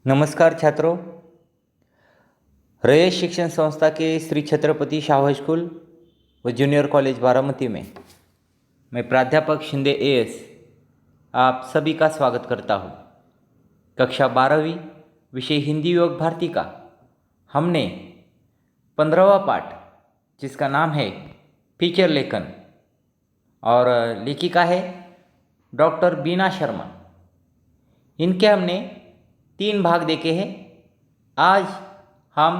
नमस्कार छात्रों। रयत शिक्षण संस्था के श्री छत्रपति शाहू हाई स्कूल व जूनियर कॉलेज बारामती में मैं प्राध्यापक शिंदे एएस आप सभी का स्वागत करता हूँ। कक्षा 12वीं विषय हिंदी योग भारती का हमने 15वां पाठ जिसका नाम है फीचर लेखन और लेखिका है डॉक्टर बीना शर्मा, इनके हमने 3 भाग देखे हैं। आज हम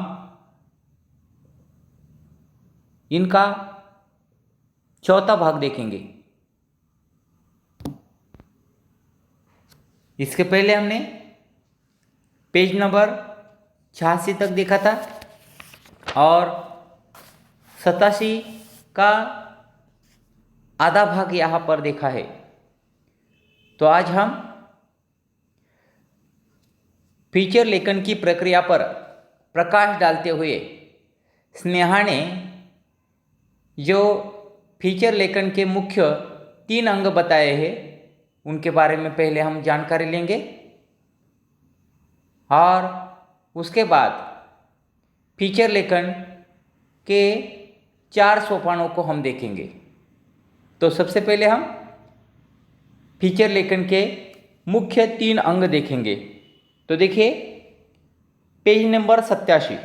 इनका चौथा भाग देखेंगे। इसके पहले हमने पेज नंबर 86 तक देखा था और 87 का आधा भाग यहाँ पर देखा है। तो आज हम फीचर लेखन की प्रक्रिया पर प्रकाश डालते हुए स्नेहा ने जो फीचर लेखन के मुख्य 3 अंग बताए हैं उनके बारे में पहले हम जानकारी लेंगे और उसके बाद फीचर लेखन के 4 सोपानों को हम देखेंगे। तो सबसे पहले हम फीचर लेखन के मुख्य 3 अंग देखेंगे। तो देखिए पेज नंबर 87,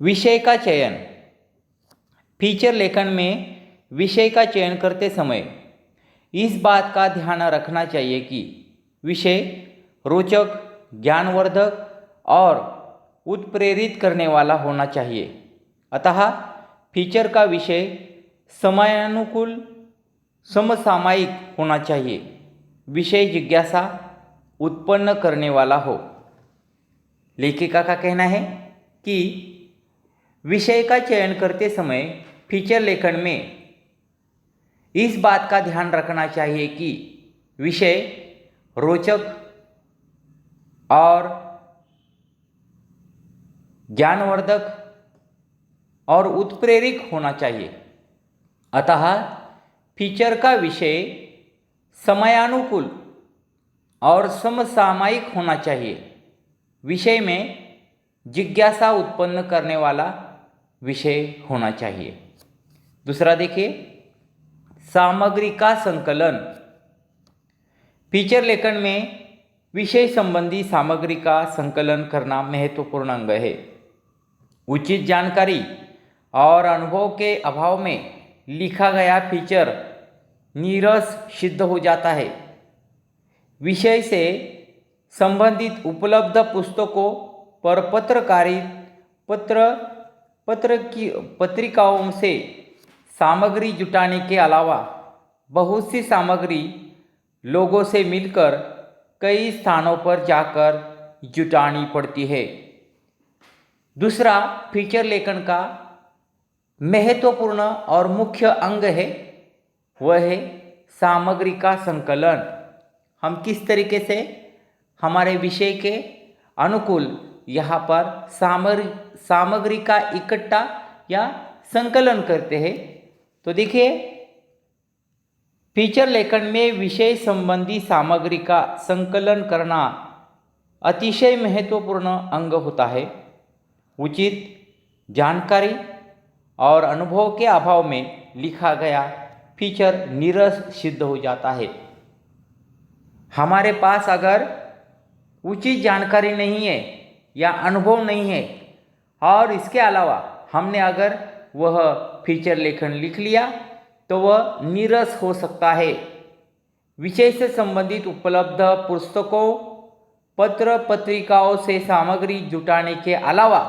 विषय का चयन। फीचर लेखन में विषय का चयन करते समय इस बात का ध्यान रखना चाहिए कि विषय रोचक, ज्ञानवर्धक और उत्प्रेरित करने वाला होना चाहिए। अतः फीचर का विषय समयानुकूल, समसामयिक होना चाहिए, विषय जिज्ञासा उत्पन्न करने वाला हो। लेखिका का कहना है कि विषय का चयन करते समय फीचर लेखन में इस बात का ध्यान रखना चाहिए कि विषय रोचक और ज्ञानवर्धक और उत्प्रेरक होना चाहिए। अतः फीचर का विषय समयानुकूल और समसामयिक होना चाहिए, विषय में जिज्ञासा उत्पन्न करने वाला विषय होना चाहिए। दूसरा देखिए, सामग्री का संकलन। फीचर लेखन में विषय संबंधी सामग्री का संकलन करना महत्वपूर्ण अंग है। उचित जानकारी और अनुभव के अभाव में लिखा गया फीचर नीरस सिद्ध हो जाता है। विषय से संबंधित उपलब्ध पुस्तकों पर पत्रिकाओं से सामग्री जुटाने के अलावा बहुत सी सामग्री लोगों से मिलकर कई स्थानों पर जाकर जुटानी पड़ती है। दूसरा फीचर लेखन का महत्वपूर्ण और मुख्य अंग है, वह है सामग्री का संकलन। हम किस तरीके से हमारे विषय के अनुकूल यहाँ पर सामग्री का इकट्ठा या संकलन करते हैं। तो देखिए, फीचर लेखन में विषय संबंधी सामग्री का संकलन करना अतिशय महत्वपूर्ण अंग होता है। उचित जानकारी और अनुभव के अभाव में लिखा गया फीचर नीरस सिद्ध हो जाता है। हमारे पास अगर उचित जानकारी नहीं है या अनुभव नहीं है और इसके अलावा हमने अगर वह फीचर लेखन लिख लिया तो वह नीरस हो सकता है। विषय से संबंधित उपलब्ध पुस्तकों, पत्रिकाओं से सामग्री जुटाने के अलावा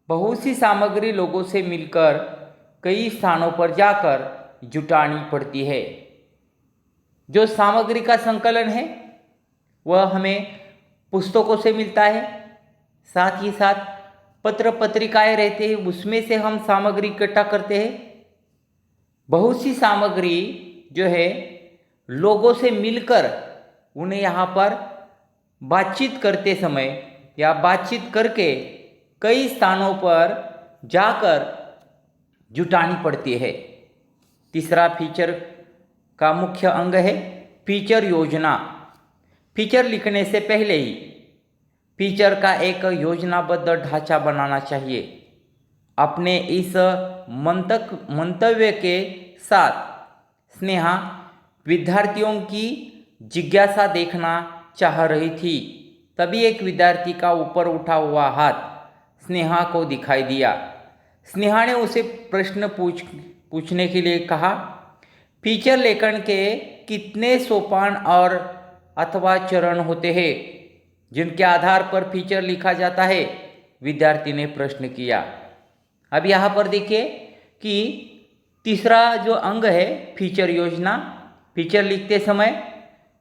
बहुत सी सामग्री लोगों से मिलकर कई स्थानों पर जाकर जुटानी पड़ती है। जो सामग्री का संकलन है वह हमें पुस्तकों से मिलता है, साथ ही साथ पत्रिकाएं रहते हैं, उसमें से हम सामग्री इकट्ठा करते हैं। बहुत सी सामग्री जो है लोगों से मिलकर उन्हें यहाँ पर बातचीत करते समय या बातचीत करके कई स्थानों पर जाकर जुटानी पड़ती है। तीसरा फीचर का मुख्य अंग है फीचर योजना। फीचर लिखने से पहले ही फीचर का एक योजनाबद्ध ढांचा बनाना चाहिए। अपने इस मंतव्य के साथ स्नेहा विद्यार्थियों की जिज्ञासा देखना चाह रही थी। तभी एक विद्यार्थी का ऊपर उठा हुआ हाथ स्नेहा को दिखाई दिया। स्नेहा ने उसे प्रश्न पूछने के लिए कहा, फीचर लेखन के कितने सोपान और अथवा चरण होते हैं जिनके आधार पर फीचर लिखा जाता है? विद्यार्थी ने प्रश्न किया। अब यहाँ पर देखिए कि तीसरा जो अंग है फीचर योजना। फीचर लिखते समय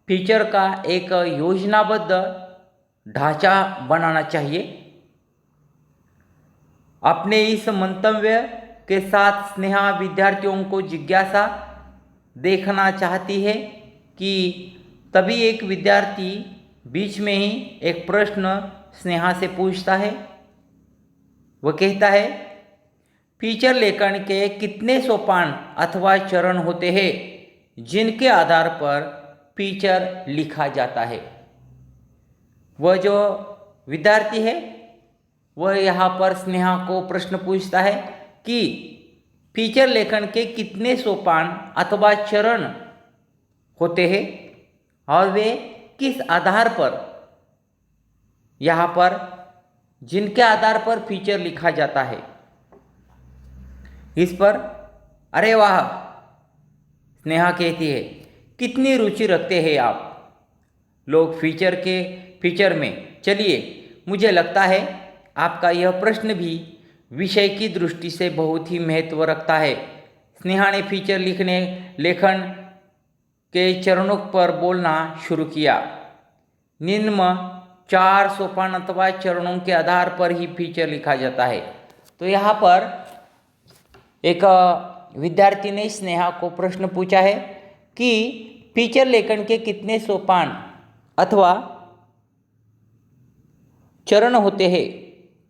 फीचर का एक योजनाबद्ध ढांचा बनाना चाहिए। अपने इस मंतव्य के साथ स्नेहा विद्यार्थियों को जिज्ञासा देखना चाहती है कि तभी एक विद्यार्थी बीच में ही एक प्रश्न स्नेहा से पूछता है। वह कहता है, फीचर लेखन के कितने सोपान अथवा चरण होते हैं जिनके आधार पर फीचर लिखा जाता है? वह जो विद्यार्थी है वह यहाँ पर स्नेहा को प्रश्न पूछता है कि फीचर लेखन के कितने सोपान अथवा चरण होते हैं और वे किस आधार पर, यहाँ पर जिनके आधार पर फीचर लिखा जाता है। इस पर अरे वाह, स्नेहा कहती है, कितनी रुचि रखते हैं आप लोग फीचर में। चलिए, मुझे लगता है आपका यह प्रश्न भी विषय की दृष्टि से बहुत ही महत्व रखता है। स्नेहा ने फीचर लेखन के चरणों पर बोलना शुरू किया। निम्न 4 सोपान अथवा चरणों के आधार पर ही फीचर लिखा जाता है। तो यहाँ पर एक विद्यार्थी ने स्नेहा को प्रश्न पूछा है कि फीचर लेखन के कितने सोपान अथवा चरण होते हैं।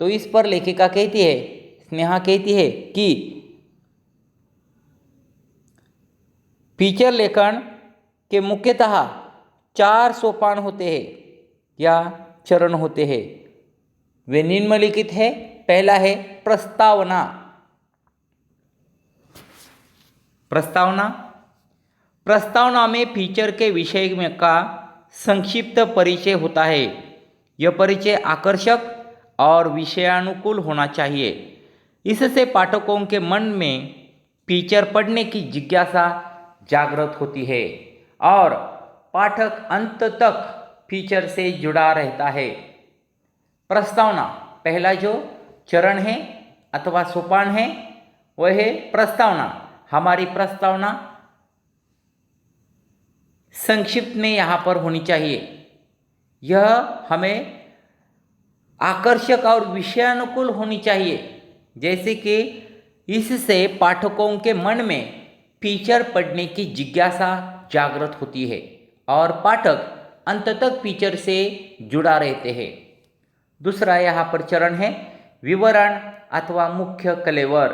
तो इस पर लेखिका कहती है, स्नेहा कहती है कि फीचर लेखन के मुख्यतः 4 सोपान होते हैं या चरण होते हैं। वे निम्नलिखित है। पहला है प्रस्तावना। प्रस्तावना में फीचर के विषय में का संक्षिप्त परिचय होता है। यह परिचय आकर्षक और विषयानुकूल होना चाहिए। इससे पाठकों के मन में फीचर पढ़ने की जिज्ञासा जागृत होती है और पाठक अंत तक फीचर से जुड़ा रहता है। प्रस्तावना, पहला जो चरण है अथवा सोपान है वह है प्रस्तावना। हमारी प्रस्तावना संक्षिप्त में यहाँ पर होनी चाहिए। यह हमें आकर्षक और विषयानुकूल होनी चाहिए, जैसे कि इससे पाठकों के मन में फीचर पढ़ने की जिज्ञासा जागृत होती है और पाठक अंत तक फीचर से जुड़ा रहते हैं। दूसरा यहाँ पर चरण है विवरण अथवा मुख्य कलेवर।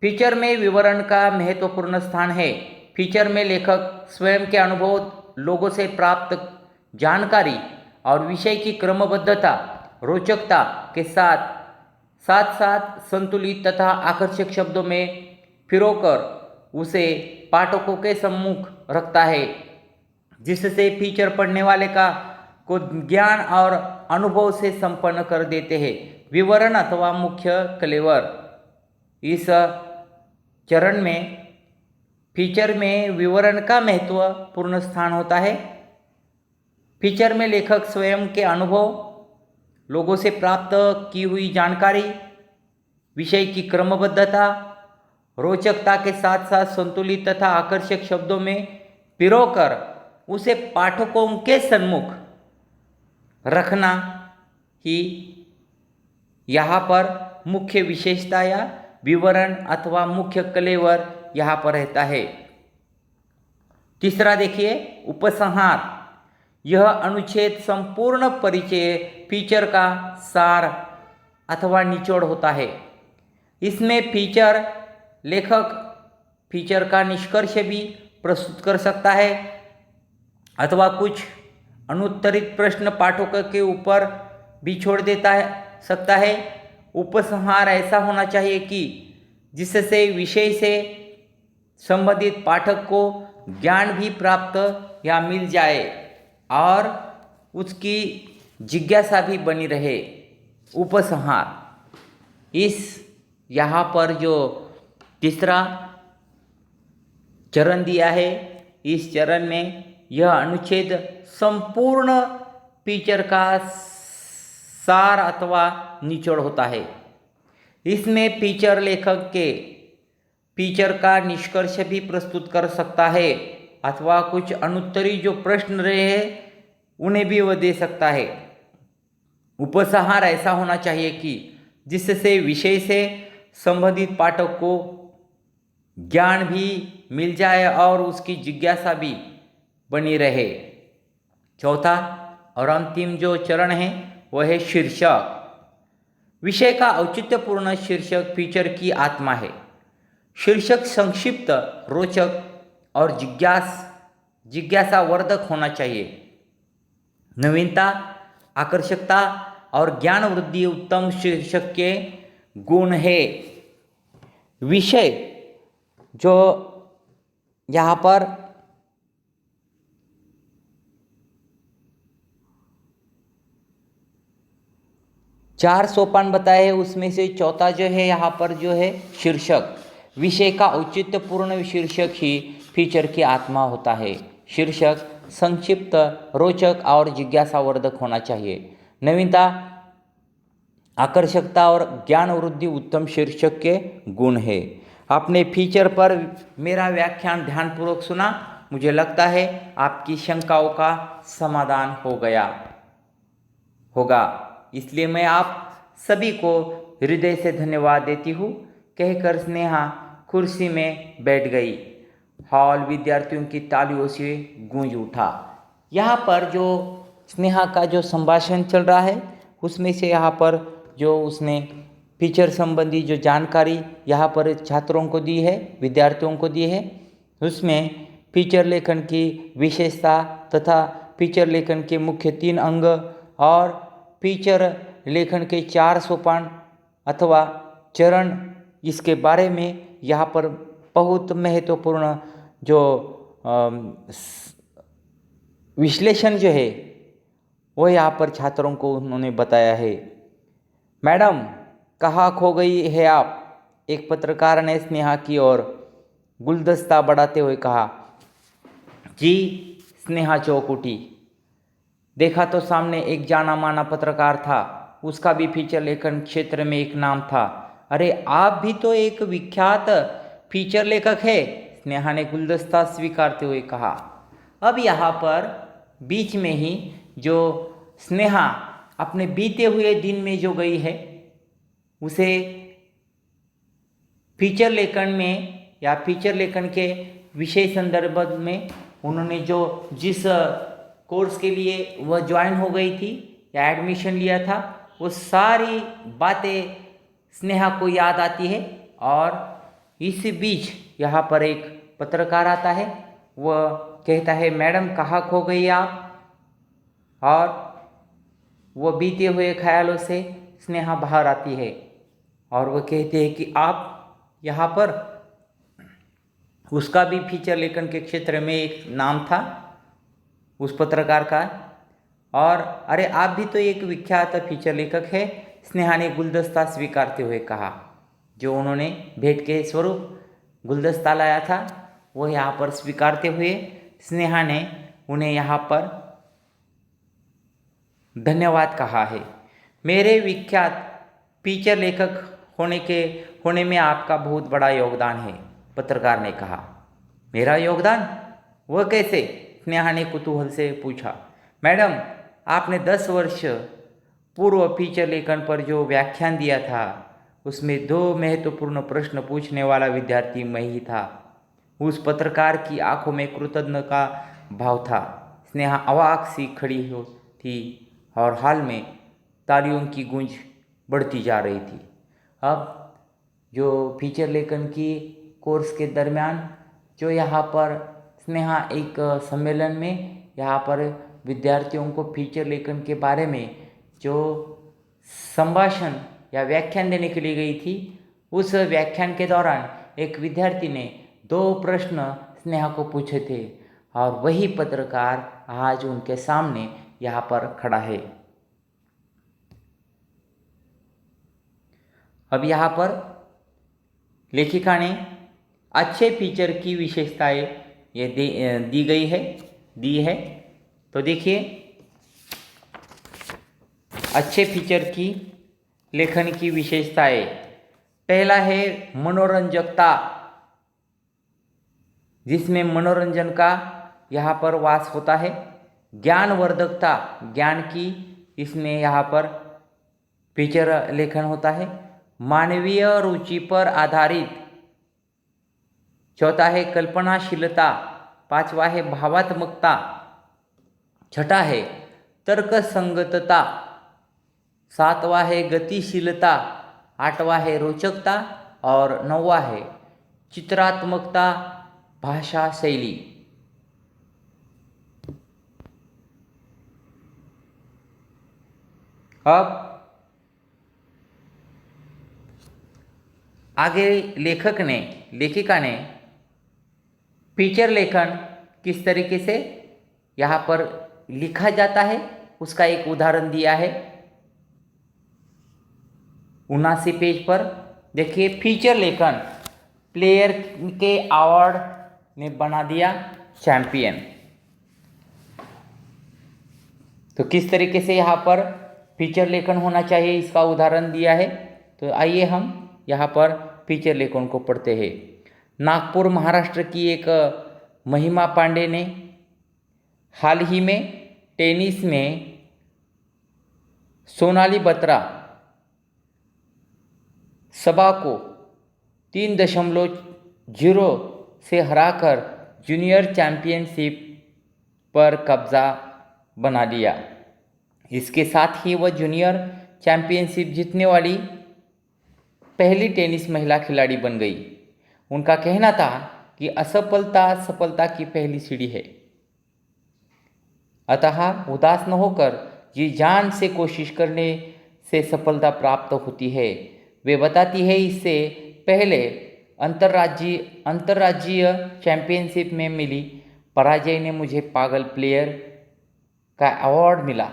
फीचर में विवरण का महत्वपूर्ण स्थान है। फीचर में लेखक स्वयं के अनुभव, लोगों से प्राप्त जानकारी और विषय की क्रमबद्धता, रोचकता के साथ साथ संतुलित तथा आकर्षक शब्दों में पिरोकर उसे पाठकों के सम्मुख रखता है, जिससे फीचर पढ़ने वाले को ज्ञान और अनुभव से संपन्न कर देते हैं। विवरण अथवा मुख्य कलेवर। इस चरण में फीचर में विवरण का महत्वपूर्ण स्थान होता है। फीचर में लेखक स्वयं के अनुभव, लोगों से प्राप्त की हुई जानकारी, विषय की क्रमबद्धता, रोचकता के साथ साथ संतुलित तथा आकर्षक शब्दों में पिरोकर उसे पाठकों के सम्मुख रखना ही यहाँ पर मुख्य विशेषता या विवरण अथवा मुख्य कलेवर यहाँ पर रहता है। तीसरा देखिए उपसंहार। यह अनुच्छेद संपूर्ण परिचय फीचर का सार अथवा निचोड़ होता है। इसमें लेखक फीचर का निष्कर्ष भी प्रस्तुत कर सकता है अथवा कुछ अनुत्तरित प्रश्न पाठकों के ऊपर भी छोड़ देता है सकता है। उपसंहार ऐसा होना चाहिए कि जिससे विषय से संबंधित पाठक को ज्ञान भी प्राप्त या मिल जाए और उसकी जिज्ञासा भी बनी रहे। उपसंहार इस यहाँ पर जो तीसरा चरण दिया है, इस चरण में यह अनुच्छेद संपूर्ण फीचर का सार अथवा निचोड़ होता है। इसमें फीचर लेखक के फीचर का निष्कर्ष भी प्रस्तुत कर सकता है अथवा कुछ अनुत्तरी जो प्रश्न रहे हैं उन्हें भी वह दे सकता है। उपसंहार ऐसा होना चाहिए कि जिससे विषय से संबंधित पाठक को ज्ञान भी मिल जाए और उसकी जिज्ञासा भी बनी रहे। चौथा और अंतिम जो चरण है वह है शीर्षक। विषय का औचित्यपूर्ण शीर्षक फीचर की आत्मा है। शीर्षक संक्षिप्त, रोचक और जिज्ञासावर्धक होना चाहिए। नवीनता, आकर्षकता और ज्ञान वृद्धि उत्तम शीर्षक के गुण है। विषय जो यहाँ पर चार सोपान बताए हैं, उसमें से चौथा जो है यहाँ पर जो है शीर्षक। विषय का औचित्यपूर्ण शीर्षक ही फीचर की आत्मा होता है। शीर्षक संक्षिप्त, रोचक और जिज्ञासावर्धक होना चाहिए। नवीनता, आकर्षकता और ज्ञान वृद्धि उत्तम शीर्षक के गुण है। आपने फीचर पर मेरा व्याख्यान ध्यानपूर्वक सुना। मुझे लगता है आपकी शंकाओं का समाधान होगा। इसलिए मैं आप सभी को हृदय से धन्यवाद देती हूँ। कहकर स्नेहा कुर्सी में बैठ गई। हॉल विद्यार्थियों की तालियों से गूंज उठा। यहाँ पर जो स्नेहा का जो संभाषण चल रहा है उसमें से यहाँ पर जो उसने फीचर संबंधी जो जानकारी यहाँ पर छात्रों को दी है, विद्यार्थियों को दी है, उसमें फीचर लेखन की विशेषता तथा फीचर लेखन के मुख्य 3 अंग और फीचर लेखन के 4 सोपान अथवा चरण, इसके बारे में यहाँ पर बहुत महत्वपूर्ण जो विश्लेषण जो है वो यहाँ पर छात्रों को उन्होंने बताया है। मैडम कहाँ खो गई है आप? एक पत्रकार ने स्नेहा की ओर गुलदस्ता बढ़ाते हुए कहा। जी, स्नेहा चौंक उठी। देखा तो सामने एक जाना माना पत्रकार था, उसका भी फीचर लेखन क्षेत्र में एक नाम था। अरे आप भी तो एक विख्यात फीचर लेखक है, स्नेहा ने गुलदस्ता स्वीकारते हुए कहा। अब यहाँ पर बीच में ही जो स्नेहा अपने बीते हुए दिन में जो गई है उसे फीचर लेखन में या फीचर लेखन के विषय संदर्भ में उन्होंने जो जिस कोर्स के लिए वह ज्वाइन हो गई थी या एडमिशन लिया था, वो सारी बातें स्नेहा को याद आती है। और इस बीच यहाँ पर एक पत्रकार आता है, वह कहता है मैडम कहाँ खो गई आप? और वह बीते हुए ख्यालों से स्नेहा बाहर आती है और वह कहते हैं कि आप यहाँ पर, उसका भी फीचर लेखन के क्षेत्र में एक नाम था उस पत्रकार का। और अरे आप भी तो एक विख्यात फीचर लेखक है, स्नेहा ने गुलदस्ता स्वीकारते हुए कहा। जो उन्होंने भेंट के स्वरूप गुलदस्ता लाया था वो यहाँ पर स्वीकारते हुए स्नेहा ने उन्हें यहाँ पर धन्यवाद कहा है। मेरे विख्यात फीचर लेखक होने में आपका बहुत बड़ा योगदान है, पत्रकार ने कहा। मेरा योगदान? वह कैसे? स्नेहा ने कुतूहल से पूछा। मैडम आपने 10 वर्ष पूर्व फीचर लेखन पर जो व्याख्यान दिया था उसमें 2 महत्वपूर्ण प्रश्न पूछने वाला विद्यार्थी मैं ही था। उस पत्रकार की आंखों में कृतज्ञता का भाव था। स्नेहा अवाक सी खड़ी हो थी और हाल में तालियों की गूंज बढ़ती जा रही थी। अब जो फीचर लेखन की कोर्स के दरमियान जो यहाँ पर स्नेहा एक सम्मेलन में यहाँ पर विद्यार्थियों को फीचर लेखन के बारे में जो संभाषण या व्याख्यान देने के लिए गई थी, उस व्याख्यान के दौरान एक विद्यार्थी ने 2 प्रश्न स्नेहा को पूछे थे और वही पत्रकार आज उनके सामने यहाँ पर खड़ा है। अब यहाँ पर लेखिका ने अच्छे फीचर की विशेषताएं ये दी है। तो देखिए, अच्छे फीचर की लेखन की विशेषताएं। पहला है मनोरंजकता, जिसमें मनोरंजन का यहाँ पर वास होता है। ज्ञानवर्धकता, ज्ञान की इसमें यहाँ पर फीचर लेखन होता है। मानवीय रुचि पर आधारित। चौथा है कल्पनाशीलता। पांचवा है भावात्मकता। छठा है तर्कसंगतता। सातवां है गतिशीलता। आठवां है रोचकता और 9वां है चित्रात्मकता, भाषा शैली। अब आगे लेखिका ने फीचर लेखन किस तरीके से यहाँ पर लिखा जाता है उसका एक उदाहरण दिया है। 79 पेज पर देखिए, फीचर लेखन प्लेयर के अवार्ड ने बना दिया चैंपियन। तो किस तरीके से यहाँ पर फीचर लेखन होना चाहिए इसका उदाहरण दिया है। तो आइए हम यहाँ पर फीचर लेखन को पढ़ते हैं। नागपुर महाराष्ट्र की एक महिमा पांडे ने हाल ही में टेनिस में सोनाली बत्रा सबा को 3.0 से हराकर जूनियर चैंपियनशिप पर कब्जा बना लिया। इसके साथ ही वह जूनियर चैंपियनशिप जीतने वाली पहली टेनिस महिला खिलाड़ी बन गई। उनका कहना था कि असफलता सफलता की पहली सीढ़ी है, अतः उदास न होकर जी जान से कोशिश करने से सफलता प्राप्त होती है। वे बताती है इससे पहले अंतर्राज्यीय चैंपियनशिप में मिली पराजय ने मुझे पागल प्लेयर का अवार्ड मिला।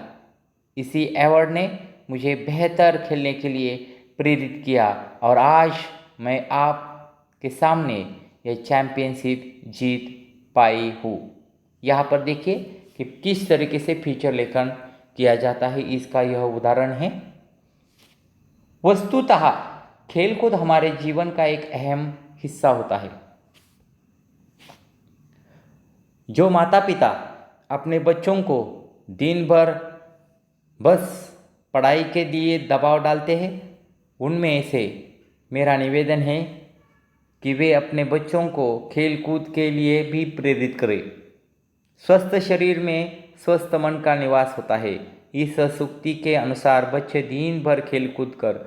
इसी अवार्ड ने मुझे बेहतर खेलने के लिए प्रेरित किया और आज मैं आपके सामने यह चैंपियनशिप जीत पाई हूँ। यहाँ पर देखिए कि किस तरीके से फीचर लेखन किया जाता है, इसका यह उदाहरण है। वस्तुतः खेलकूद हमारे जीवन का एक अहम हिस्सा होता है। जो माता पिता अपने बच्चों को दिन भर बस पढ़ाई के लिए दबाव डालते हैं, उनमें से मेरा निवेदन है कि वे अपने बच्चों को खेल कूद के लिए भी प्रेरित करें। स्वस्थ शरीर में स्वस्थ मन का निवास होता है। इस सूक्ति के अनुसार बच्चे दिन भर खेल कूद कर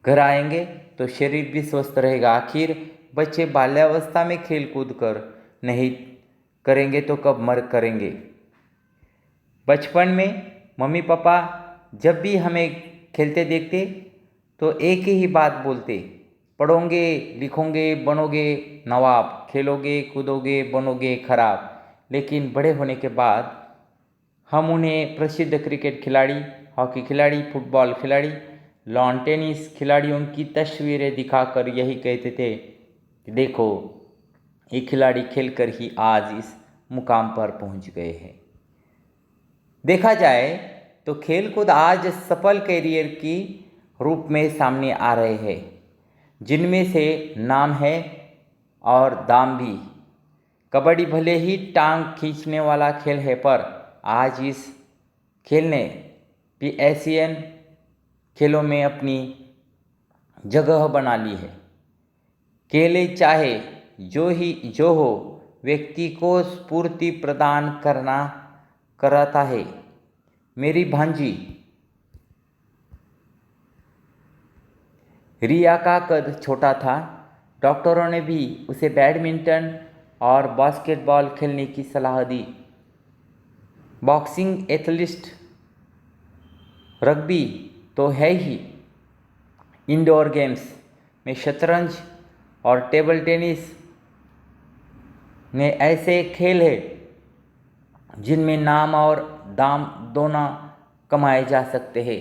घर आएंगे तो शरीर भी स्वस्थ रहेगा। आखिर बच्चे बाल्यावस्था में खेल कूद कर नहीं करेंगे तो कब मर करेंगे। बचपन में मम्मी पापा जब भी हमें खेलते देखते तो एक ही बात बोलते, पढ़ोगे लिखोगे बनोगे नवाब, खेलोगे कूदोगे बनोगे खराब। लेकिन बड़े होने के बाद हम उन्हें प्रसिद्ध क्रिकेट खिलाड़ी, हॉकी खिलाड़ी, फुटबॉल खिलाड़ी, लॉन टेनिस खिलाड़ियों की तस्वीरें दिखाकर यही कहते थे कि देखो ये खिलाड़ी खेलकर ही आज इस मुकाम पर पहुंच गए हैं। देखा जाए तो खेलकूद आज सफल कैरियर की रूप में सामने आ रहे हैं, जिनमें से नाम है और दाम भी। कबड्डी भले ही टांग खींचने वाला खेल है, पर आज इस खेल ने भी एशियन खेलों में अपनी जगह बना ली है। खेले चाहे जो हो, व्यक्ति को स्फूर्ति प्रदान कराता है। मेरी भांजी रिया का कद छोटा था, डॉक्टरों ने भी उसे बैडमिंटन और बास्केटबॉल खेलने की सलाह दी। बॉक्सिंग, एथलीट, रग्बी तो है ही। इंडोर गेम्स में शतरंज और टेबल टेनिस में ऐसे खेल हैं जिनमें नाम और दाम दोनों कमाए जा सकते हैं।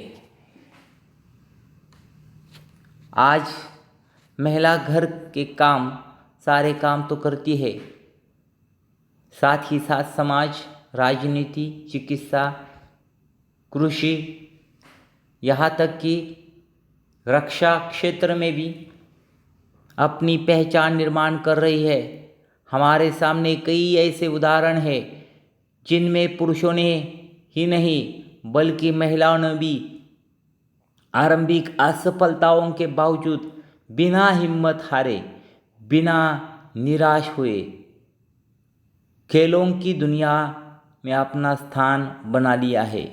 आज महिला घर के सारे काम तो करती है, साथ ही साथ समाज, राजनीति, चिकित्सा, कृषि, यहाँ तक कि रक्षा क्षेत्र में भी अपनी पहचान निर्माण कर रही है। हमारे सामने कई ऐसे उदाहरण हैं जिनमें पुरुषों ने ही नहीं बल्कि महिलाओं ने भी आरंभिक असफलताओं के बावजूद बिना हिम्मत हारे, बिना निराश हुए खेलों की दुनिया में अपना स्थान बना लिया है।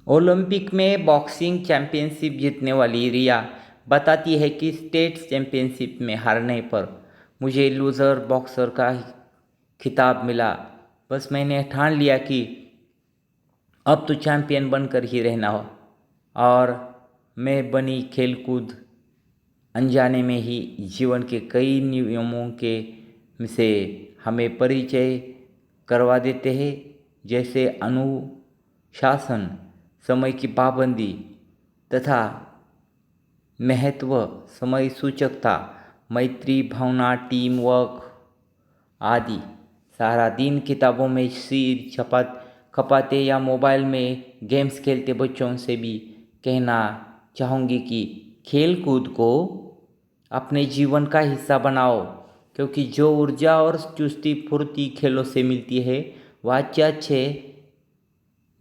ओलंपिक में बॉक्सिंग चैंपियनशिप जीतने वाली रिया बताती है कि स्टेट चैंपियनशिप में हारने पर मुझे लूज़र बॉक्सर का खिताब मिला। बस मैंने ठान लिया कि अब तो चैंपियन बनकर ही रहना हो, और मैं बनी खेलकूद अनजाने में ही जीवन के कई नियमों के से हमें परिचय करवा देते हैं, जैसे अनुशासन, समय की पाबंदी तथा महत्व, समय सूचकता, मैत्री भावना, टीम वर्क आदि। सारा दिन किताबों में सिर खपाते या मोबाइल में गेम्स खेलते बच्चों से भी कहना चाहूँगी कि खेल कूद को अपने जीवन का हिस्सा बनाओ, क्योंकि जो ऊर्जा और चुस्ती फुर्ती खेलों से मिलती है वह अच्छे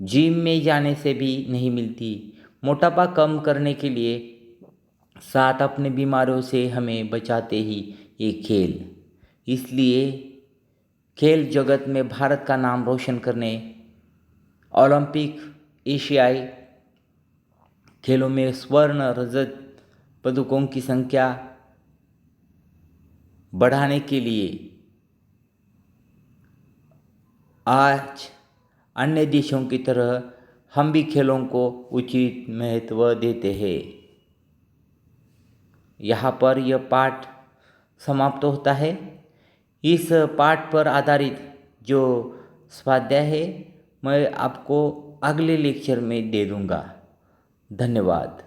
जिम में जाने से भी नहीं मिलती। मोटापा कम करने के लिए साथ अपने बीमारियों से हमें बचाते ही ये खेल। इसलिए खेल जगत में भारत का नाम रोशन करने, ओलंपिक, एशियाई खेलों में स्वर्ण रजत पदकों की संख्या बढ़ाने के लिए आज अन्य देशों की तरह हम भी खेलों को उचित महत्व देते हैं। यहाँ पर यह पाठ समाप्त होता है। इस पाठ पर आधारित जो स्वाध्याय है मैं आपको अगले लेक्चर में दे दूँगा। धन्यवाद।